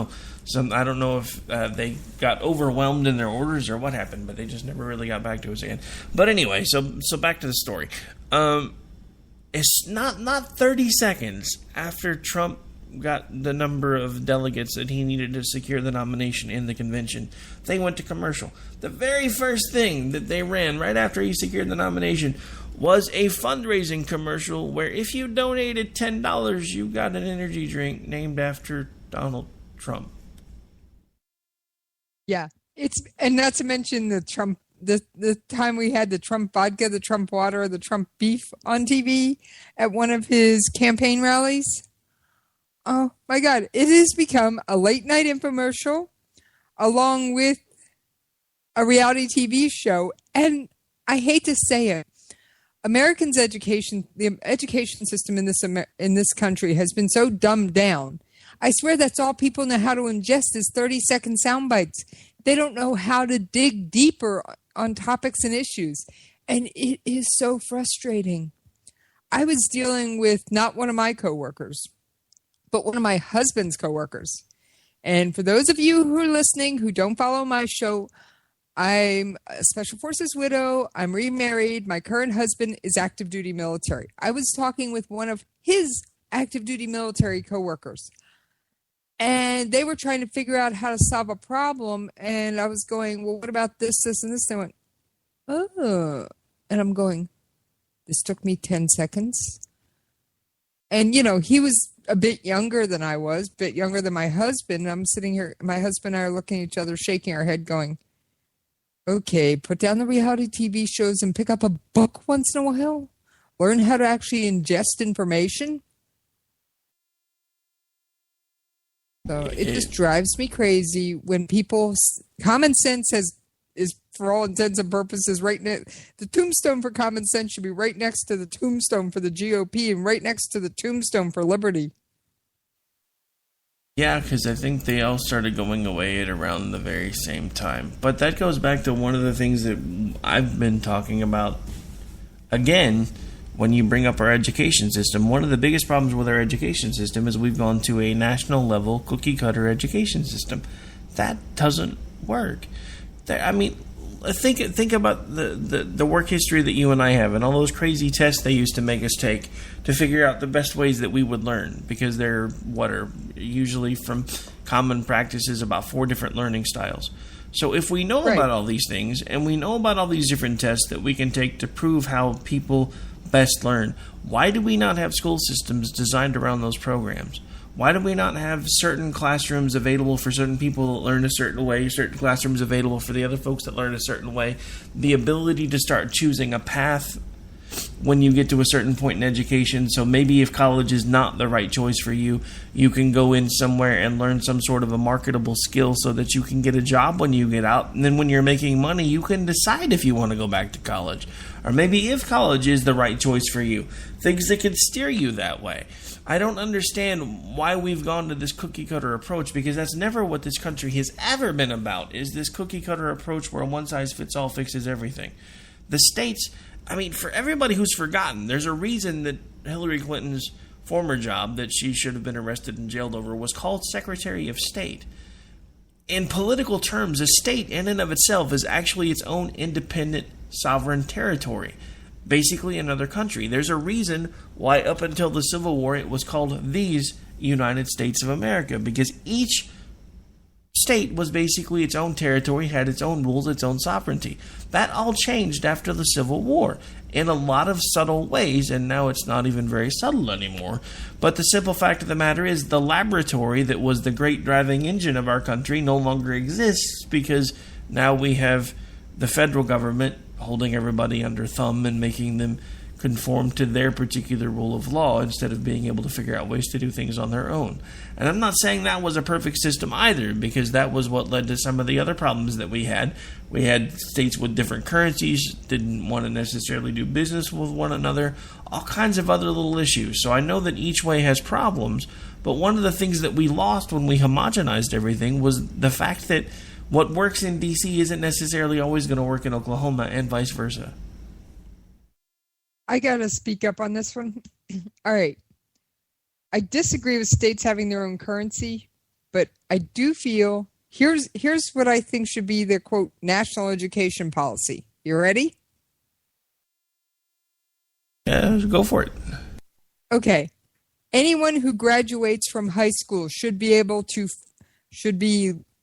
know if they got overwhelmed in their orders or what happened, but they just never really got back to us again. But anyway, so back to the story. It's not 30 seconds after Trump got the number of delegates that he needed to secure the nomination in the convention, they went to commercial. The very first thing that they ran right after he secured the nomination was a fundraising commercial where if you donated $10, you got an energy drink named after Donald Trump. Yeah, and not to mention the Trump, the time we had the Trump vodka, the Trump water, the Trump beef on TV at one of his campaign rallies. Oh my God, it has become a late night infomercial along with a reality TV show. And I hate to say it, the education system in this country has been so dumbed down. I swear that's all people know how to ingest is 30-second sound bites. They don't know how to dig deeper on topics and issues. And it is so frustrating. I was dealing with not one of my coworkers, but one of my husband's coworkers. And for those of you who are listening who don't follow my show, I'm a Special Forces widow. I'm remarried. My current husband is active duty military. I was talking with one of his active duty military coworkers, and they were trying to figure out how to solve a problem. And I was going, well, what about this, this, and this? They went, oh. And I'm going, this took me 10 seconds. And, he was a bit younger than I was, a bit younger than my husband. I'm sitting here, my husband and I are looking at each other, shaking our head, going, okay, put down the reality TV shows and pick up a book once in a while. Learn how to actually ingest information. So it just drives me crazy when common sense is for all intents and purposes the tombstone for common sense should be right next to the tombstone for the GOP and right next to the tombstone for liberty. Yeah, because I think they all started going away at around the very same time. But that goes back to one of the things that I've been talking about. Again, when you bring up our education system, one of the biggest problems with our education system is we've gone to a national level cookie-cutter education system. That doesn't work. Think about the work history that you and I have and all those crazy tests they used to make us take to figure out the best ways that we would learn, because they're usually from common practices about 4 different learning styles. So if we know about all these things and we know about all these different tests that we can take to prove how people best learn, why do we not have school systems designed around those programs? Why do we not have certain classrooms available for certain people that learn a certain way, certain classrooms available for the other folks that learn a certain way? The ability to start choosing a path when you get to a certain point in education. So maybe if college is not the right choice for you, you can go in somewhere and learn some sort of a marketable skill so that you can get a job when you get out. And then when you're making money, you can decide if you want to go back to college. Or maybe if college is the right choice for you, things that could steer you that way. I don't understand why we've gone to this cookie-cutter approach, because that's never what this country has ever been about, is this cookie-cutter approach where one-size-fits-all fixes everything. The states, for everybody who's forgotten, there's a reason that Hillary Clinton's former job that she should have been arrested and jailed over was called Secretary of State. In political terms, a state in and of itself is actually its own independent sovereign territory. Basically another country. There's a reason why up until the Civil War it was called these United States of America, because each state was basically its own territory, had its own rules, its own sovereignty. That all changed after the Civil War in a lot of subtle ways, and now it's not even very subtle anymore. But the simple fact of the matter is the laboratory that was the great driving engine of our country no longer exists, because now we have the federal government holding everybody under thumb and making them conform to their particular rule of law instead of being able to figure out ways to do things on their own. And I'm not saying that was a perfect system either, because that was what led to some of the other problems that we had. We had states with different currencies, didn't want to necessarily do business with one another, all kinds of other little issues. So I know that each way has problems, but one of the things that we lost when we homogenized everything was the fact that what works in D.C. isn't necessarily always going to work in Oklahoma, and vice versa. I got to speak up on this one. All right. I disagree with states having their own currency, but I do feel here's what I think should be the quote national education policy. You ready? Yeah, go for it. Okay. Anyone who graduates from high school should be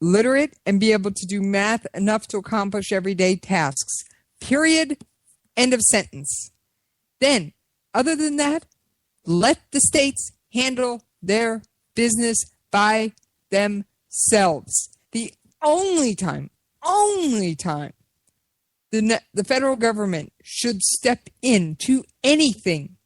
literate and be able to do math enough to accomplish everyday tasks. Period. End of sentence. Then, other than that, let the states handle their business by themselves. The only time the federal government should step into anything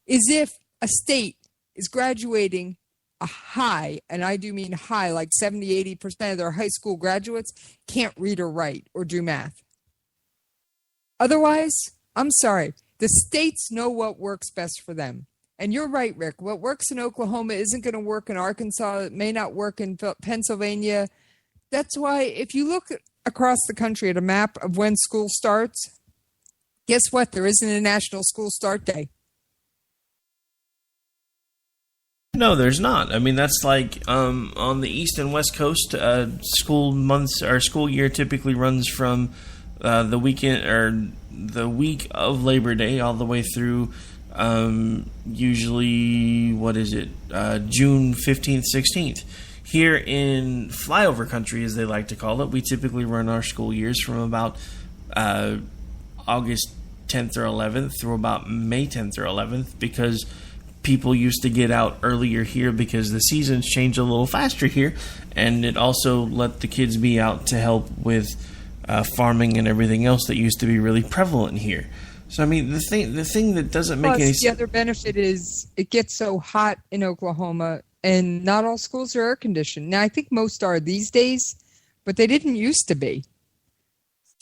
is if a state is graduating a high, and I do mean high, like 70-80% of their high school graduates can't read or write or do math. Otherwise, I'm sorry, the states know what works best for them. And you're right, Rick. What works in Oklahoma isn't going to work in Arkansas. It may not work in Pennsylvania. That's why if you look across the country at a map of when school starts, guess what? There isn't a national school start day. No, there's not. I mean, that's like on the East and West Coast, school months or school year typically runs from the weekend or the week of Labor Day all the way through usually, June 15th, 16th. Here in flyover country, as they like to call it, we typically run our school years from about August 10th or 11th through about May 10th or 11th because people used to get out earlier here because the seasons change a little faster here, and it also let the kids be out to help with farming and everything else that used to be really prevalent here. So, I mean, the thing that doesn't make any sense. The other benefit is it gets so hot in Oklahoma, and not all schools are air conditioned. Now, I think most are these days, but they didn't used to be.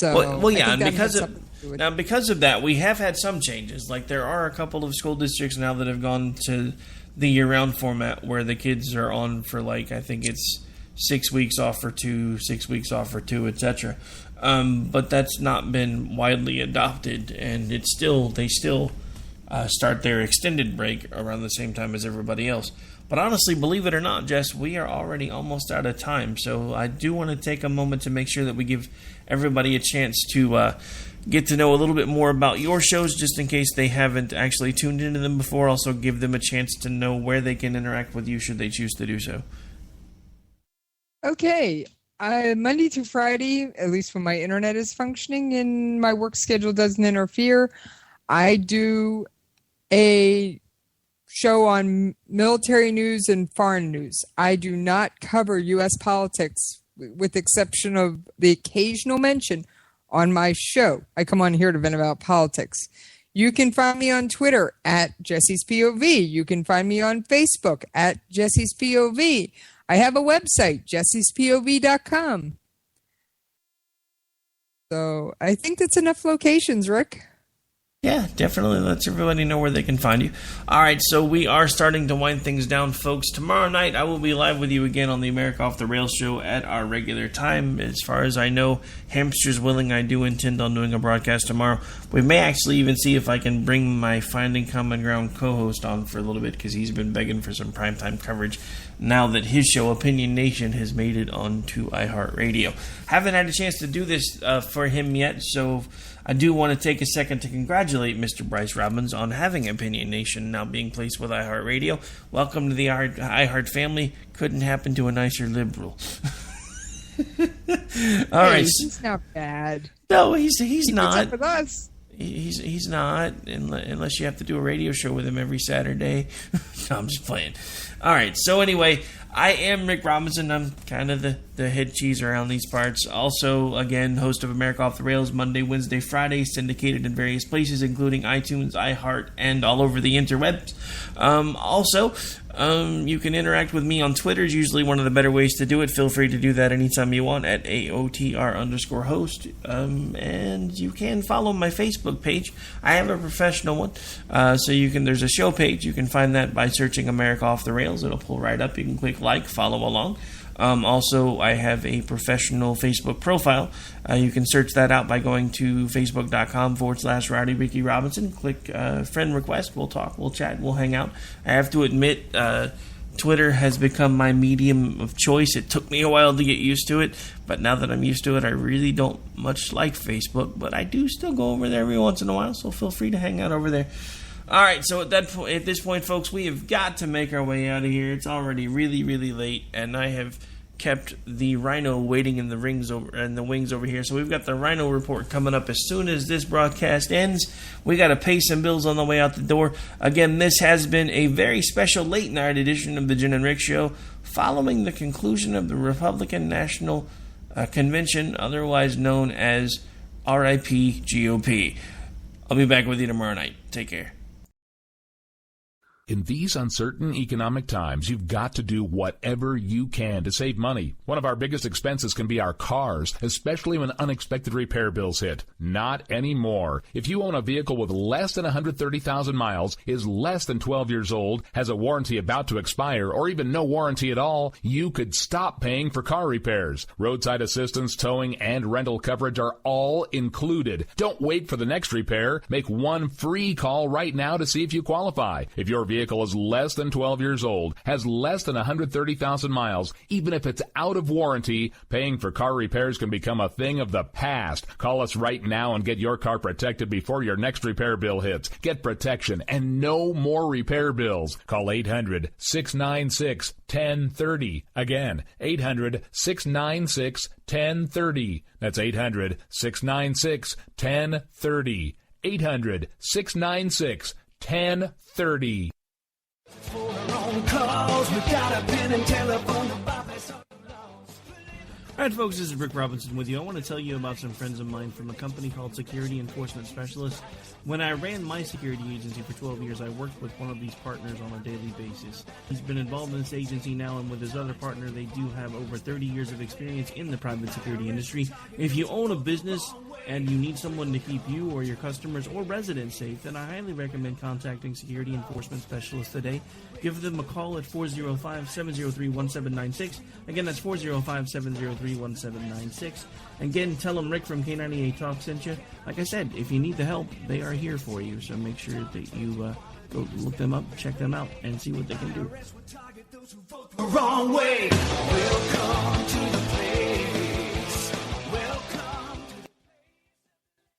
So, well, yeah, and because of that, we have had some changes. Like there are a couple of school districts now that have gone to the year-round format where the kids are on for I think it's 6 weeks off for 2, 6 weeks off for 2, etc. But that's not been widely adopted, and they still start their extended break around the same time as everybody else. But honestly, believe it or not, Jess, we are already almost out of time. So I do want to take a moment to make sure that we give everybody a chance to get to know a little bit more about your shows, just in case they haven't actually tuned into them before. Also give them a chance to know where they can interact with you should they choose to do so. Okay. Monday through Friday, at least when my internet is functioning and my work schedule doesn't interfere, I do a show on military news and foreign news. I do not cover U.S. politics, with the exception of the occasional mention on my show. I come on here to vent about politics. You can find me on Twitter at Jesse's POV. You can find me on Facebook at Jesse's POV. I have a website, jessespov.com. So I think that's enough locations, Rick. Yeah, definitely lets everybody know where they can find you. All right, so we are starting to wind things down, folks. Tomorrow night, I will be live with you again on the America Off the Rails show at our regular time. As far as I know, hamsters willing, I do intend on doing a broadcast tomorrow. We may actually even see if I can bring my Finding Common Ground co-host on for a little bit, because he's been begging for some primetime coverage now that his show, Opinion Nation, has made it onto iHeartRadio. Haven't had a chance to do this for him yet, so I do want to take a second to congratulate Mr. Bryce Robbins on having Opinion Nation now being placed with iHeartRadio. Welcome to the iHeart family. Couldn't happen to a nicer liberal. All right. He's not bad. No, he's not. What's up with us? He's not, unless you have to do a radio show with him every Saturday. No, I'm just playing. All right, so anyway, I am Rick Robinson. I'm kind of the head cheese around these parts. Also, again, host of America Off the Rails, Monday, Wednesday, Friday, syndicated in various places, including iTunes, iHeart, and all over the interwebs. Also, you can interact with me on Twitter. Is usually one of the better ways to do it. Feel free to do that anytime you want at AOTR_host. And you can follow my Facebook page. I have a professional one. So there's a show page. You can find that by searching America Off the Rails. It'll pull right up. You can click like, follow along. Also, I have a professional Facebook profile. You can search that out by going to facebook.com/Rowdy Ricky Robinson. Click friend request. We'll talk, we'll chat, we'll hang out. I have to admit, Twitter has become my medium of choice. It took me a while to get used to it, but now that I'm used to it, I really don't much like Facebook, but I do still go over there every once in a while, so feel free to hang out over there. All right, so at this point, folks, we have got to make our way out of here. It's already really, really late, and I have kept the Rhino waiting in the wings over here. So we've got the Rhino report coming up as soon as this broadcast ends. We got to pay some bills on the way out the door. Again, this has been a very special late night edition of the Jenn and Rick Show, following the conclusion of the Republican National Convention, otherwise known as RIP GOP. I'll be back with you tomorrow night. Take care. In these uncertain economic times, you've got to do whatever you can to save money. One of our biggest expenses can be our cars, especially when unexpected repair bills hit. Not anymore. If you own a vehicle with less than 130,000 miles, is less than 12 years old, has a warranty about to expire, or even no warranty at all, you could stop paying for car repairs. Roadside assistance, towing, and rental coverage are all included. Don't wait for the next repair. Make one free call right now to see if you qualify. If your vehicle is less than 12 years old, has less than 130,000 miles, even if it's out of warranty, paying for car repairs can become a thing of the past. Call us right now and get your car protected before your next repair bill hits. Get protection and no more repair bills. Call 800-696-1030. Again, 800-696-1030. That's 800-696-1030. 800-696-1030. Alright, folks, this is Rick Robinson with you. I want to tell you about some friends of mine from a company called Security Enforcement Specialists. When I ran my security agency for 12 years, I worked with one of these partners on a daily basis. He's been involved in this agency now, and with his other partner, they do have over 30 years of experience in the private security industry. If you own a business and you need someone to keep you or your customers or residents safe, then I highly recommend contacting Security Enforcement Specialists today. Give them a call at 405-703-1796. Again, that's 405-703-1796. Again, tell them Rick from K98 Talk sent you. Like I said, if you need the help, they are here for you. So make sure that you go look them up, check them out, and see what they can do. Wrong way. Welcome to the place.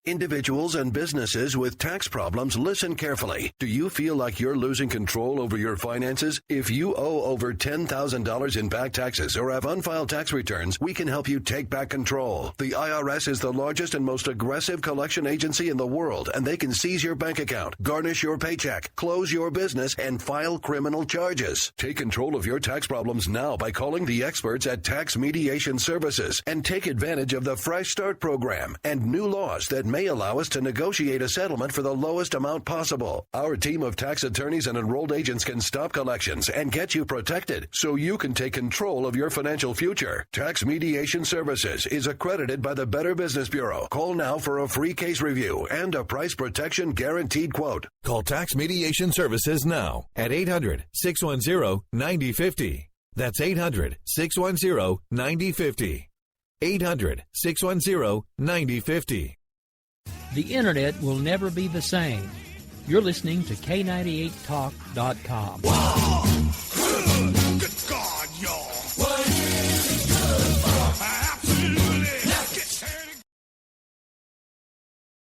Individuals and businesses with tax problems, listen carefully. Do you feel like you're losing control over your finances? If you owe over $10,000 in back taxes or have unfiled tax returns, we can help you take back control. The IRS is the largest and most aggressive collection agency in the world, and they can seize your bank account, garnish your paycheck, close your business, and file criminal charges. Take control of your tax problems now by calling the experts at Tax Mediation Services and take advantage of the Fresh Start program and new laws that may allow us to negotiate a settlement for the lowest amount possible. Our team of tax attorneys and enrolled agents can stop collections and get you protected so you can take control of your financial future. Tax Mediation Services is accredited by the Better Business Bureau. Call now for a free case review and a price protection guaranteed quote. Call Tax Mediation Services now at 800-610-9050. That's 800-610-9050. 800-610-9050. The Internet will never be the same. You're listening to K98Talk.com.